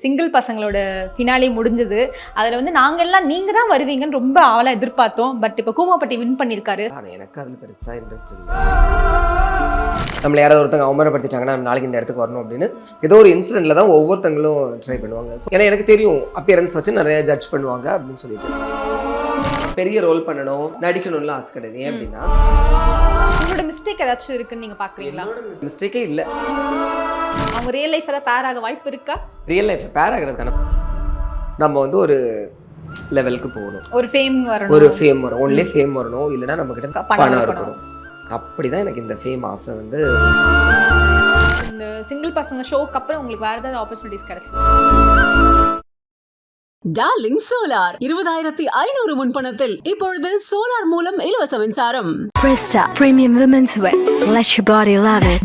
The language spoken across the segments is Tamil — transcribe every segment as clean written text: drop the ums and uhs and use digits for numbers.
சிங்கிள் பசங்களோட ஃபினாலே முடிஞ்சது. அதில் வந்து நாங்கள்லாம் நீங்கள் தான் வருவீங்கன்னு ரொம்ப ஆவலாக எதிர்பார்த்தோம். பட் இப்போ கூமாப்பட்டி வின் பண்ணியிருக்காரு. ஆனால் எனக்கு அதில் பெருசாக இன்ட்ரெஸ்ட் இல்லை. நம்மளை யாராவது ஒருத்தங்க அவமானப்படுத்திட்டாங்கன்னா நம்ம நாளைக்கு இந்த இடத்துக்கு வரணும் அப்படின்னு ஏதோ ஒரு இன்சிடென்ட்டில் தான் ஒவ்வொருத்தங்களும் ட்ரை பண்ணுவாங்க. ஏன்னா எனக்கு தெரியும் அப்பியரன்ஸ் வச்சு நிறைய ஜட்ஜ் பண்ணுவாங்க அப்படின்னு சொல்லிட்டு. பெரிய ரோல் பண்ணணும் நடிக்கணும்லாம் ஆசை கிடையாது. ஏன் அப்படின்னா உங்களோட மிஸ்டேக் ஏதாச்சும் இருக்குன்னு நீங்கள் பார்க்குறீங்களா? மிஸ்டேக்கே இல்லை. அவங்க ரியல் லைஃப்பில் பேர் ஆக வாய்ப்பு இருக்கா? ரியல் லைஃப்பில் பேர் ஆகிறதுக்கான நம்ம வந்து ஒரு லெவலுக்கு போகணும், ஒரு ஃபேம் வரணும், ஒரு ஃபேம் வரும், ஒன்லி ஃபேம் வரணும், இல்லைன்னா நம்ம கிட்ட பணம் இருக்கணும். அப்படிதான் எனக்கு இந்த ஃபேம் ஆசை வந்து. இந்த சிங்கிள் பசங்க ஷோக்கு அப்புறம் உங்களுக்கு வேறு ஏதாவது ஆப்பர்ச்சுனிட்டிஸ் கிடைச்சது? டார்லிங் சோலார் 20,500 முன்பணத்தில் இப்பொழுது சோலார் மூலம் இலவச மின்சாரம். Presta Premium Women's Wear. Let your body love it.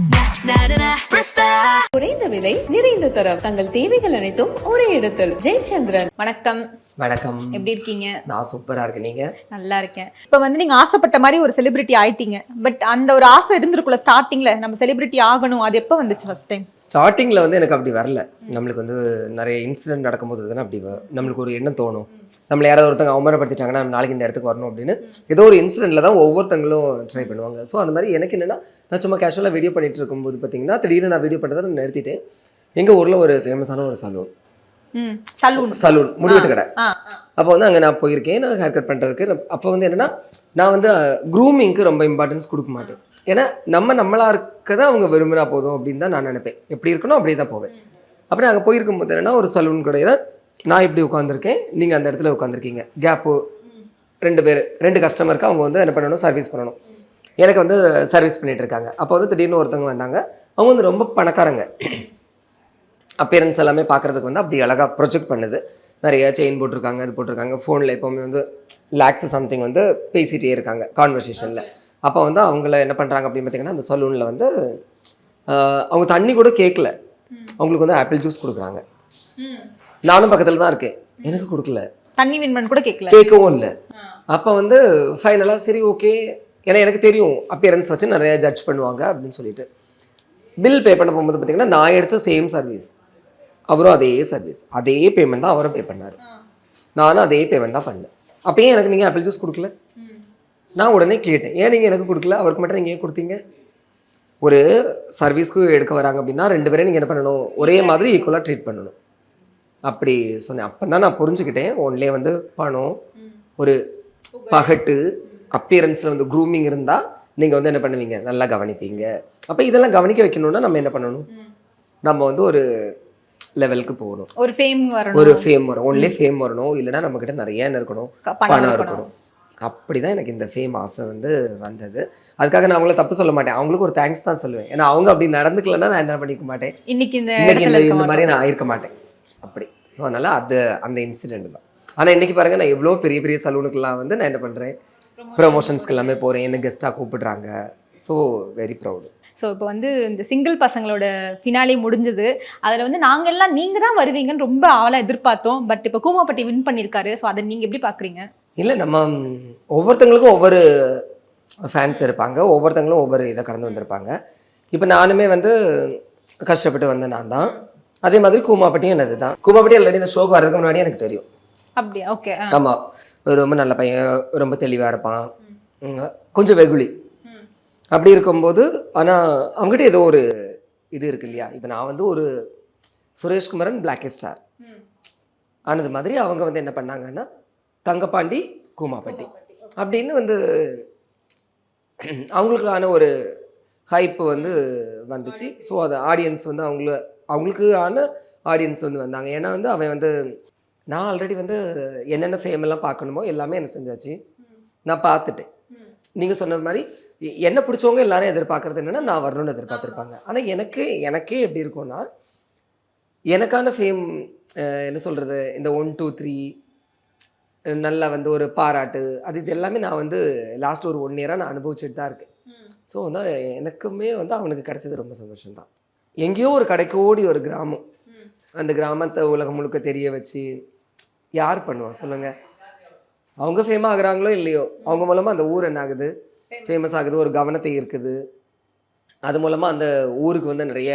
குறைந்த விலை நிறைந்த தரம் தங்கள் தேவைகள் அனைத்தும் ஒரே இடத்தில். ஜெயச்சந்திரன். வணக்கம். வணக்கம். எப்படி இருக்கீங்க? நான் சூப்பராக இருக்கேன். நீங்கள்? நல்லா இருக்கேன். இப்போ வந்து நீங்கள் ஆசைப்பட்ட மாதிரி ஒரு செலிபிரிட்டி ஆயிட்டீங்க. பட் அந்த ஒரு ஆசை இருந்திருக்குள்ள ஸ்டார்டிங்கில் நம்ம செலிபிரிட்டி ஆகணும், அது எப்போ வந்துச்சு ஃபர்ஸ்ட் டைம்? ஸ்டார்டிங்கில் வந்து எனக்கு அப்படி வரல. நம்மளுக்கு வந்து நிறைய இன்சிடென்ட் நடக்கும்போது தானே அப்படி நம்மளுக்கு ஒரு எண்ணம் தோணும். நம்மளை யாராவது ஒருத்தங்க அவமானப்படுத்திட்டாங்கன்னா நம்ம நாளைக்கு இந்த இடத்துக்கு வரணும் அப்படின்னு ஏதோ ஒரு இன்சிடென்ட்டில் தான் ஒவ்வொருத்தங்களும் ட்ரை பண்ணுவாங்க. ஸோ அந்த மாதிரி எனக்கு என்னென்னா, நான் சும்மா கேஷுவலாக வீடியோ பண்ணிட்டு இருக்கும்போது பார்த்தீங்கன்னா திடீர்னு நான் வீடியோ பண்ணுறதை நான் நிறுத்திட்டேன். எங்கள் ஊரில் ஒரு ஃபேமஸான ஒரு சலூன் முடிவெட்டு கடை. அப்போ வந்து அங்கே நான் போயிருக்கேன். நான் ஹேர் கட் பண்ணுறதுக்கு. அப்போ வந்து என்னென்னா, நான் வந்து க்ரூமிங்க்கு ரொம்ப இம்பார்ட்டன்ஸ் கொடுக்க மாட்டேன். ஏன்னா நம்மளாக இருக்க தான் அவங்க விரும்புகிறா போதும் அப்படின்னு தான் நான் நினைப்பேன். எப்படி இருக்கணும் அப்படியே தான் போவேன். அப்புறம் அங்கே போயிருக்கும்போது என்னென்னா, ஒரு சலூன் கடையில் நான் இப்படி உட்காந்துருக்கேன், நீங்கள் அந்த இடத்துல உட்காந்துருக்கீங்க. கேப்பு 2 கஸ்டமருக்கு அவங்க வந்து என்ன பண்ணணும், சர்வீஸ் பண்ணணும். எனக்கு வந்து சர்வீஸ் பண்ணிகிட்டு இருக்காங்க. அப்போ வந்து திடீர்னு ஒருத்தவங்க வந்தாங்க. அவங்க வந்து ரொம்ப பணக்காரங்க. அப்பியரன்ஸ் எல்லாமே பார்க்குறதுக்கு வந்து அப்படி அழகாக ப்ரொஜெக்ட் பண்ணுது. நிறைய செயின் போட்டிருக்காங்க, இது போட்டிருக்காங்க. ஃபோனில் எப்போவுமே வந்து லேக்ஸ் சம்திங் வந்து பேசிகிட்டே இருக்காங்க கான்வர்சேஷனில். அப்போ வந்து அவங்கள என்ன பண்ணுறாங்க அப்படின்னு பார்த்தீங்கன்னா, அந்த சலூனில் வந்து அவங்க தண்ணி கூட கேட்கல, அவங்களுக்கு வந்து ஆப்பிள் ஜூஸ் கொடுக்குறாங்க. நானும் பக்கத்தில் தான் இருக்கேன், எனக்கு கொடுக்கல. தண்ணி வின்மன் கூட கேட்கவும் இல்லை. அப்போ வந்து ஃபைனலாக சரி ஓகே, ஏன்னா எனக்கு தெரியும் அப்பியரன்ஸ் வச்சு நிறைய ஜட்ஜ் பண்ணுவாங்க அப்படின்னு சொல்லிட்டு பில் பே பண்ண போகும்போது பார்த்தீங்கன்னா, நான் எடுத்த சேம் சர்வீஸ், அவரும் அதே சர்வீஸ், அதே பேமெண்ட் தான் அவரும் பே பண்ணார். நானும் அதே பேமெண்ட் தான் பண்ணேன். அப்போ ஏன் எனக்கு நீங்கள் ஆப்பிள் ஜூஸ் கொடுக்கல? நான் உடனே கேட்டேன், ஏன் நீங்கள் எனக்கு கொடுக்கல, அவருக்கு மட்டும் நீங்கள் ஏன் கொடுத்தீங்க? ஒரு சர்வீஸ்க்கு எடுக்க வராங்க அப்படின்னா 2 பேரையும் நீங்கள் என்ன பண்ணணும், ஒரே மாதிரி ஈக்குவலாக ட்ரீட் பண்ணணும் அப்படி சொன்னேன். அப்போ தான் நான் புரிஞ்சுக்கிட்டேன், ஒன்லே வந்து பணம், ஒரு பகட்டு, அப்பியரன்ஸில் வந்து க்ரூமிங் இருந்தால் நீங்கள் வந்து என்ன பண்ணுவீங்க, நல்லா கவனிப்பீங்க. அப்போ இதெல்லாம் கவனிக்க வைக்கணும்னா நம்ம என்ன பண்ணணும், நம்ம வந்து ஒரு லெவலுக்கு போகணும், ஒரு ஃபேம் வரும், ஒன்லி ஃபேம் வரணும், இல்லைன்னா நம்மக்கிட்ட நிறைய என்ன இருக்கணும், பணம் இருக்கணும். அப்படி தான் எனக்கு இந்த ஃபேம் ஆசை வந்து வந்தது. அதுக்காக நான் அவங்கள தப்பு சொல்ல மாட்டேன், அவங்களுக்கு ஒரு தேங்க்ஸ் தான் சொல்லுவேன். ஏன்னா அவங்க அப்படி நடந்துக்கலன்னா நான் என்ன பண்ணிக்க மாட்டேன், இன்னைக்கு இந்த மாதிரி நான் ஆயிருக்க மாட்டேன் அப்படி. ஸோ அதனால் அந்த இன்சிடெண்ட் தான். ஆனால் இன்றைக்கி பாருங்கள், நான் எவ்வளோ பெரிய பெரிய சலூனுக்கெல்லாம் வந்து நான் என்ன பண்ணுறேன், ப்ரமோஷன்ஸ்க்கு எல்லாமே போகிறேன், என்ன கெஸ்ட்டாக கூப்பிடுறாங்க. So very proud. ஸோ இப்போ வந்து இந்த சிங்கிள் பசங்களோட ஃபினாலே முடிஞ்சது. அதில் வந்து நாங்கள்லாம் நீங்கள் தான் வருவீங்கன்னு ரொம்ப ஆவலாக எதிர்பார்த்தோம். பட் இப்போ கூமாப்பட்டி வின் பண்ணியிருக்காரு. ஸோ அதை நீங்கள் எப்படி பார்க்குறீங்க? இல்லை, நம்ம ஒவ்வொருத்தங்களுக்கும் ஒவ்வொரு ஃபேன்ஸ் இருப்பாங்க, ஒவ்வொருத்தங்களும் ஒவ்வொரு இதை கடந்து வந்திருப்பாங்க. இப்போ நானுமே வந்து கஷ்டப்பட்டு வந்தேன், நான் தான். அதே மாதிரி கூமாப்பட்டியும் என்னது தான். கூமாப்பட்டி ஆல்ரெடி இந்த ஷோக்கு வரதுக்கு முன்னாடி எனக்கு தெரியும். அப்படியா? ஓகே. ஆமாம், ரொம்ப நல்ல பையன், ரொம்ப தெளிவாக இருப்பான், கொஞ்சம் வெகுளி. அப்படி இருக்கும்போது ஆனால் அவங்ககிட்ட ஏதோ ஒரு இது இருக்கு இல்லையா. இப்போ நான் வந்து ஒரு சுரேஷ்குமரன் பிளாக் ஸ்டார் ஆனது மாதிரி அவங்க வந்து என்ன பண்ணாங்கன்னா, தங்கப்பாண்டி கூமாப்பட்டி அப்படின்னு வந்து அவங்களுக்கான ஒரு ஹைப்பு வந்து வந்துச்சு. ஸோ அது ஆடியன்ஸ் வந்து அவங்களுக்கான ஆடியன்ஸ் வந்து வந்தாங்க. ஏன்னா வந்து அவன் வந்து, நான் ஆல்ரெடி வந்து என்னென்ன ஃபேமெல்லாம் பார்க்கணுமோ எல்லாமே என்ன செஞ்சாச்சு, நான் பார்த்துட்டேன். நீங்கள் சொன்ன மாதிரி என்ன பிடிச்சவங்க எல்லாரும் எதிர்பார்க்குறது என்னென்னா, நான் வரணும்னு எதிர்பார்த்துருப்பாங்க. ஆனால் எனக்கே எப்படி இருக்கும்னா, எனக்கான ஃபேம் என்ன சொல்கிறது, இந்த 1 2 3 நல்லா வந்து ஒரு பாராட்டு, இது எல்லாமே நான் வந்து லாஸ்ட் ஒரு 1 இயராக நான் அனுபவிச்சுட்டு தான் இருக்கேன். ஸோ வந்து எனக்குமே வந்து அவனுக்கு கிடைச்சது ரொம்ப சந்தோஷம்தான். எங்கேயோ ஒரு கடைக்கோடி ஒரு கிராமம், அந்த கிராமத்தை உலகம் முழுக்க தெரிய வச்சு யார் பண்ணுவா சொல்லுங்கள்? அவங்க ஃபேம் ஆகுறாங்களோ இல்லையோ, அவங்க மூலமாக அந்த ஊர் என்ன ஆகுது, ஃபேமஸ் ஆகுது, ஒரு கவனத்தை இருக்குது. அது மூலமாக அந்த ஊருக்கு வந்து நிறைய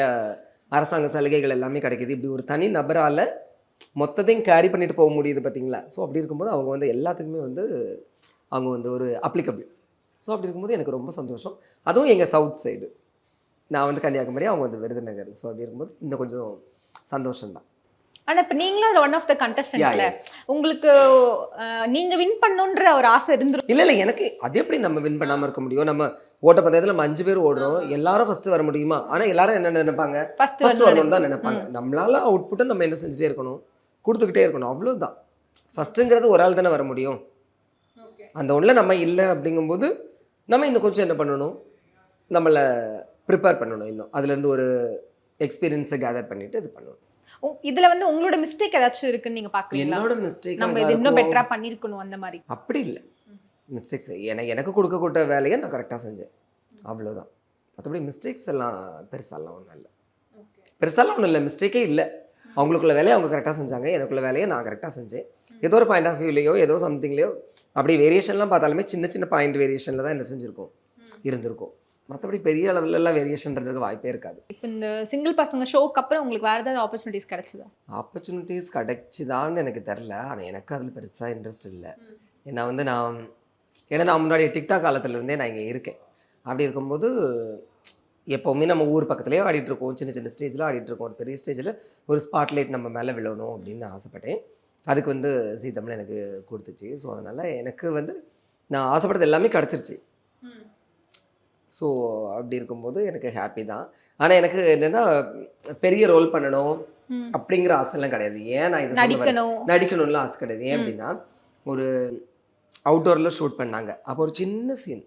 அரசாங்க சலுகைகள் எல்லாமே கிடைக்கிது. இப்படி ஒரு தனி நபரால் மொத்தத்தையும் கேரி பண்ணிட்டு போக முடியுது பார்த்தீங்களா. ஸோ அப்படி இருக்கும்போது அவங்க வந்து எல்லாத்துக்குமே வந்து அவங்க வந்து ஒரு அப்ளிகபிள். ஸோ அப்படி இருக்கும்போது எனக்கு ரொம்ப சந்தோஷம். அதுவும் எங்கள் சவுத் சைடு, நான் வந்து கன்னியாகுமரி, அவங்க வந்து விருதுநகர். ஸோ அப்படி இருக்கும்போது இன்னும் கொஞ்சம் சந்தோஷம்தான். ஆனா இப்ப நீங்களும் அதுல ஒன் ஆஃப் த கண்டஸ்டன்ட்ல yes. உங்களுக்கு நீங்க வின் பண்ணணுன்ற ஒரு ஆசை இருந்துரும். இல்லை எனக்கு அது எப்படி நம்ம வின் பண்ணாமல் இருக்க முடியும். நம்ம ஓட்டப்பந்தயத்தில் நம்ம 5 பேர் ஓடுறோம், எல்லாரும் ஃபஸ்ட்டு வர முடியுமா? ஆனால் எல்லாரும் என்ன நினைப்பாங்க, ஃபஸ்ட்டு வரணும்னு தான் நினைப்பாங்க. நம்மளால அவுட்புட்டை நம்ம என்ன செஞ்சுட்டே இருக்கணும், கொடுத்துக்கிட்டே இருக்கணும், அவ்வளோதான். ஃபஸ்ட்டுங்கிறது ஒரு ஆள் தானே வர முடியும். அந்த ஒன்றில் நம்ம இல்லை அப்படிங்கும்போது நம்ம இன்னும் கொஞ்சம் என்ன பண்ணணும், நம்மளை ப்ரிப்பேர் பண்ணணும். இன்னும் அதுலேருந்து ஒரு எக்ஸ்பீரியன்ஸை கேதர் பண்ணிவிட்டு இது பண்ணணும். இதுல வந்து உங்களோட மிஸ்டேக் ஏதாச்சும் இருக்குன்னு நீங்க பாக்குறீங்களா? என்னோட மிஸ்டேக் நம்ம இது இன்னும் பெட்டரா பண்ணிருக்கணும் அந்த மாதிரி. அப்படி இல்லை, மிஸ்டேக்ஸ் எனக்கு கொடுக்கக்கூட்ட வேலையை நான் கரெக்டாக செஞ்சேன், அவ்வளோதான். மற்றபடி மிஸ்டேக்ஸ் எல்லாம் பெருசாலாம் ஒன்றும் இல்லை. பெருசாலாம் ஒன்றும் இல்லை, மிஸ்டேக்கே இல்லை. அவங்களுக்குள்ள வேலையை அவங்க கரெக்டாக செஞ்சாங்க, எனக்குள்ள வேலையை நான் கரெக்டாக செஞ்சேன். ஏதோ ஒரு பாயிண்ட் ஆஃப் வியூலையோ ஏதோ சம்திங்லையோ அப்படி வேரியேஷன்லாம் பார்த்தாலுமே சின்ன சின்ன பாயிண்ட் வேரியேஷனில் தான் என்ன செஞ்சுருக்கோம், இருந்திருக்கும். மற்றபடி பெரிய அளவுலலாம் வேரியேஷன்றதுக்கு வாய்ப்பே இருக்காது. இப்போ இந்த சிங்கிள் பசங்க ஷோக்கு அப்புறம் உங்களுக்கு வேறு ஏதாவது ஆப்பர்ச்சுனிட்டிஸ் கிடைச்சதா? ஆப்பர்ச்சுனிட்டிஸ் கிடைச்சிதான்னு எனக்கு தெரில. ஆனால் எனக்கு அதில் பெருசாக இன்ட்ரெஸ்ட் இல்லை. ஏன்னா வந்து நான் முன்னாடி டிக்டாக் காலத்துலேருந்தே நான் இங்கே இருக்கேன். அப்படி இருக்கும்போது எப்போவுமே நம்ம ஊர் பக்கத்துலேயே ஆடிட்டுருக்கோம், சின்ன சின்ன ஸ்டேஜில் ஆடிட்டுருக்கோம். ஒரு பெரிய ஸ்டேஜில் ஒரு ஸ்பாட்லைட் நம்ம மேலே விழணும் அப்படின்னு நான் ஆசைப்பட்டேன். அதுக்கு வந்து ஜீ தமிழ் எனக்கு கொடுத்துச்சு. ஸோ அதனால் எனக்கு வந்து நான் ஆசைப்பட்டது எல்லாமே கிடச்சிருச்சு. ஸோ அப்படி இருக்கும்போது எனக்கு ஹாப்பி தான். ஆனால் எனக்கு என்னென்னா பெரிய ரோல் பண்ணணும் அப்படிங்கிற ஆசைலாம் கிடையாது. ஏன் நான் இது நடிக்கணும்லாம் ஆசை கிடையாது. ஏன் அப்படின்னா ஒரு அவுட்டோரில் ஷூட் பண்ணாங்க. அப்போ ஒரு சின்ன சீன்,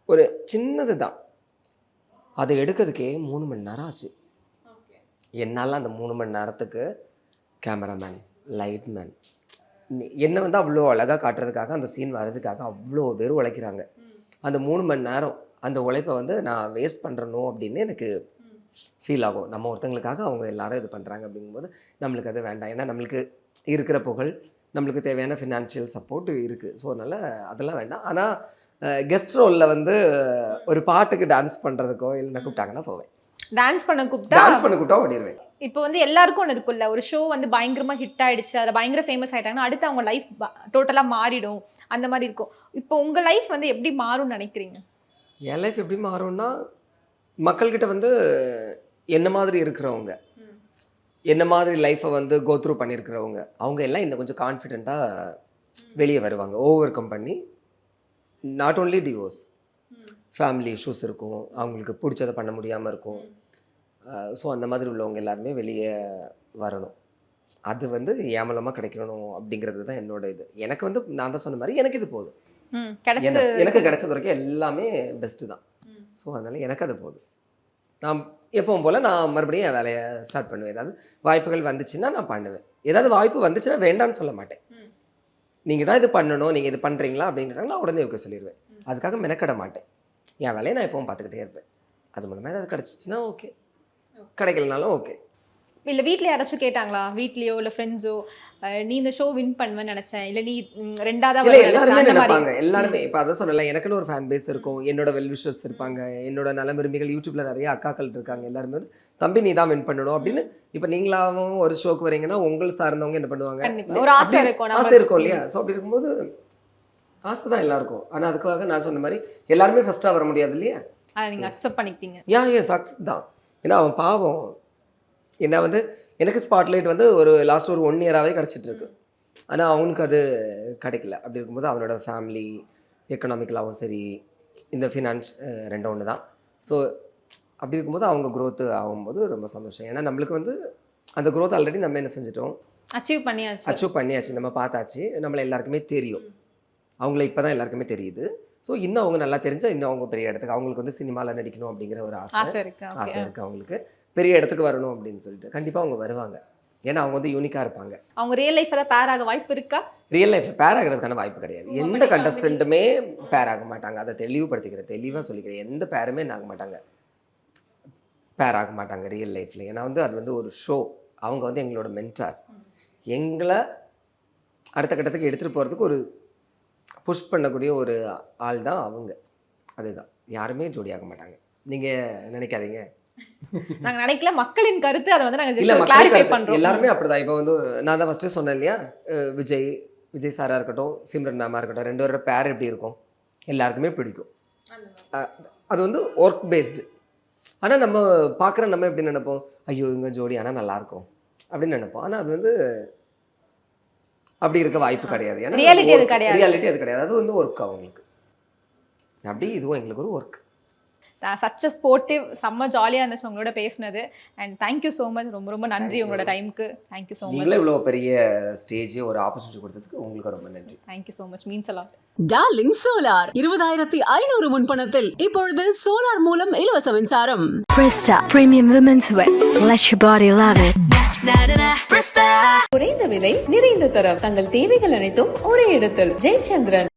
ஒரு சின்னது தான், அதை எடுக்கிறதுக்கே 3 மணி நேரம் ஆச்சு. என்னால் அந்த 3 மணி நேரத்துக்கு கேமராமேன், லைட்மேன் என்னை வந்து அவ்வளோ அழகாக காட்டுறதுக்காக, அந்த சீன் வர்றதுக்காக அவ்வளோ பேர் உழைக்கிறாங்க. அந்த 3 மணி நேரம் அந்த உழைப்பை வந்து நான் வேஸ்ட் பண்ணுறணும் அப்படின்னு எனக்கு ஃபீல் ஆகும். நம்ம ஒருத்தங்களுக்காக அவங்க எல்லாரும் இது பண்ணுறாங்க அப்படிங்கும்போது நம்மளுக்கு அது வேண்டாம். ஏன்னா நம்மளுக்கு இருக்கிற புகழ், நம்மளுக்கு தேவையான ஃபினான்ஷியல் சப்போர்ட் இருக்குது. ஸோ அதனால் அதெல்லாம் வேண்டாம். ஆனால் கெஸ்ட் ரோலில் வந்து ஒரு பாட்டுக்கு டான்ஸ் பண்ணுறதுக்கோ இல்லைன்னா கூப்பிட்டாங்கன்னா போவேன். டான்ஸ் பண்ண கூப்பிட்டா ஓடிடுவேன். இப்போ வந்து எல்லாருக்கும் ஒன்று இருக்குல்ல, ஒரு ஷோ வந்து பயங்கரமாக ஹிட் ஆகிடுச்சு, அதில் பயங்கர ஃபேமஸ் ஆகிட்டாங்கன்னா அடுத்து அவங்க லைஃப் டோட்டலாக மாறிடும், அந்த மாதிரி இருக்கும். இப்போ உங்கள் லைஃப் வந்து எப்படி மாறும்னு நினைக்கிறீங்க? என் லைஃப் எப்படி மாறும்னா, மக்கள்கிட்ட வந்து என்ன மாதிரி இருக்கிறவங்க, என்ன மாதிரி லைஃப்பை வந்து கோத்ரூ பண்ணியிருக்கிறவங்க, அவங்க எல்லாம் இன்னும் கொஞ்சம் கான்ஃபிடெண்ட்டாக வெளியே வருவாங்க. ஓவர் கம் பண்ணி, not only divorce, family issues இருக்கும், அவங்களுக்கு பிடிச்சதை பண்ண முடியாமல் இருக்கும். ஸோ அந்த மாதிரி உள்ளவங்க எல்லாருமே வெளியே வரணும். அது வந்து ஏமலமாக கிடைக்கணும் அப்படிங்கிறது தான் என்னோட இது. எனக்கு வந்து நான் தான் சொன்ன மாதிரி எனக்கு இது போதும். எனக்கு கிடைச்சது வரைக்கும் எல்லாமே பெஸ்ட்டு தான். ஸோ அதனால் எனக்கு அது போதும். நான் எப்பவும் போல் நான் மறுபடியும் என் வேலையை ஸ்டார்ட் பண்ணுவேன். ஏதாவது வாய்ப்புகள் வந்துச்சுன்னா நான் பண்ணுவேன். ஏதாவது வாய்ப்பு வந்துச்சுன்னா வேண்டாம்னு சொல்ல மாட்டேன். நீங்கள் தான் இது பண்ணணும், நீங்கள் இது பண்ணுறீங்களா அப்படின்றாங்க, நான் உடனே ஓகே சொல்லிடுவேன். அதுக்காக மெனக்கட மாட்டேன். என் வேலையை நான் எப்பவும் பார்த்துக்கிட்டே இருப்பேன். அது மூலமாக ஏதாவது கிடச்சிச்சின்னா ஓகே, கிடைக்கலனாலும் ஓகே. இல்லை வீட்டில் யாராச்சும் கேட்டாங்களா, வீட்லேயோ இல்லை ஃப்ரெண்ட்ஸோ, நீ இந்த ஷோ வின் பண்ணுவேன்னு நினச்சேன், இல்லை நீ ரெண்டாவது எல்லாருமே நினைப்பாங்க. எல்லாருமே இப்போ அதை சொல்லலை, எனக்குன்னு ஒரு ஃபேன் பேஸ் இருக்கும், என்னோட வெல்விஷர்ஸ் இருப்பாங்க, என்னோட நல விரும்பிகள் யூடியூப்ல நிறைய அக்காக்கள் இருக்காங்க. எல்லாருமே வந்து தம்பி நீ தான் வின் பண்ணணும் அப்படின்னு. இப்போ நீங்களாவும் ஒரு ஷோக்கு வரீங்கன்னா உங்களை சார்ந்தவங்க என்ன பண்ணுவாங்க, ஒரு ஆசை இருக்கும் இல்லையா? ஸோ அப்படி இருக்கும்போது ஆசை தான் எல்லாருக்கும். ஆனால் அதுக்காக நான் சொன்ன மாதிரி எல்லாருமே ஃபர்ஸ்ட்டாக வர முடியாது இல்லையா? நீங்கள் அக்செப்ட் பண்ணிக்கிட்டீங்க. அக்செப்ட் தான். ஏன்னா அவன் பாவம். ஏன்னா வந்து எனக்கு ஸ்பாட்லைட் வந்து ஒரு லாஸ்ட் ஒரு 1 இயராகவே கிடச்சிட்ருக்கு. ஆனால் அவனுக்கு அது கிடைக்கல. அப்படி இருக்கும்போது அவனோட ஃபேமிலி எக்கனாமிக்கலாகவும் சரி, இந்த ஃபினான்ஸ் ரெண்டும் ஒன்று தான். ஸோ அப்படி இருக்கும்போது அவங்க க்ரோத்து ஆகும்போது ரொம்ப சந்தோஷம். ஏன்னா நம்மளுக்கு வந்து அந்த க்ரோத் ஆல்ரெடி நம்ம என்ன செஞ்சிட்டோம், அச்சீவ் பண்ணியாச்சு, நம்ம பார்த்தாச்சு, நம்மளை எல்லாருக்குமே தெரியும். அவங்கள இப்போ தான் எல்லாருக்குமே தெரியுது. ஸோ இன்னும் அவங்க நல்லா தெரிஞ்சால் இன்னும் அவங்க பெரிய இடத்துக்கு, அவங்களுக்கு வந்து சினிமாவில் நடிக்கணும் அப்படிங்கிற ஒரு ஆசை இருக்குது. அவங்களுக்கு பெரிய இடத்துக்கு வரணும் அப்படின்னு சொல்லிட்டு கண்டிப்பாக அவங்க வருவாங்க. ஏன்னா அவங்க வந்து யூனிக்காக இருப்பாங்க. அவங்க ரியல் லைஃப்பில் பேர் ஆக வாய்ப்பு இருக்கா? ரியல் லைஃப்பில் பேர் ஆகிறதுக்கான வாய்ப்பு கிடையாது. எந்த கண்டஸ்டண்ட்டுமே பேர் ஆக மாட்டாங்க. அதை தெளிவாக சொல்லிக்கிறேன். எந்த பேருமே ஆக மாட்டாங்க, பேர் ஆக மாட்டாங்க ரியல் லைஃப்பில். ஏன்னா வந்து அது வந்து ஒரு ஷோ. அவங்க வந்து எங்களோட மென்டார். எங்களை அடுத்த கட்டத்துக்கு எடுத்துகிட்டு போகிறதுக்கு ஒரு புஷ் பண்ணக்கூடிய ஒரு ஆள் தான் அவங்க. அதுதான், யாருமே ஜோடியாக மாட்டாங்க. நீங்கள் நினைக்காதீங்க நாங்க நினைக்கல, மக்களின் கருத்து, அதை வந்து நாங்க இல்லை just மக்கள் clarify கருத்து பண்றோம். எல்லாருமே அப்படிதான். இப்போ வந்து நான் தான் ஃபஸ்ட்டு சொன்னேன் இல்லையா, விஜய் சாராக இருக்கட்டும், சிம்ரன் மேமாக இருக்கட்டும், 2 பேரோட பேர் எப்படி இருக்கும் எல்லாருக்குமே பிடிக்கும். அது வந்து ஒர்க் பேஸ்டு. ஆனால் நம்ம பார்க்குற நம்ம எப்படி நினைப்போம், ஐயோ இவங்க ஜோடி ஆனால் நல்லாயிருக்கும் அப்படின்னு நினைப்போம். ஆனால் அது வந்து அப்படி இருக்க வாய்ப்பு கிடையாது. ஏன்னா Reality அது கிடையாது. ரியாலிட்டி அது கிடையாது. அது வந்து ஒர்க் அவங்களுக்கு. அப்படி இதுவும் எங்களுக்கு ஒரு ஒர்க். சச் ஸ்போர்ட்டிவ், செம்ம ஜாலியாக இருந்துச்சு உங்களோட பேசினது. And thank you so much. ரொம்ப ரொம்ப நன்றி உங்களோட டைமுக்கு. Thank you so much. நீங்களே இவ்வளோ பெரிய ஸ்டேஜ் ஒரு ஆப்பர்ச்சுனிட்டி கொடுத்ததுக்கு உங்களுக்கு ரொம்ப நன்றி. Thank you so much. Means allot. Darling solar 20,500 முன்பணத்தில் இப்பொழுது சோலார் மூலம் இலவச மின்சாரம். Presta Premium Women's Wear. Let your body love it. குறைந்த விலை, நிறைந்த தரம், தங்கள் தேவைகள் அனைத்தும் ஒரே இடத்தில். ஜெயச்சந்திரன்.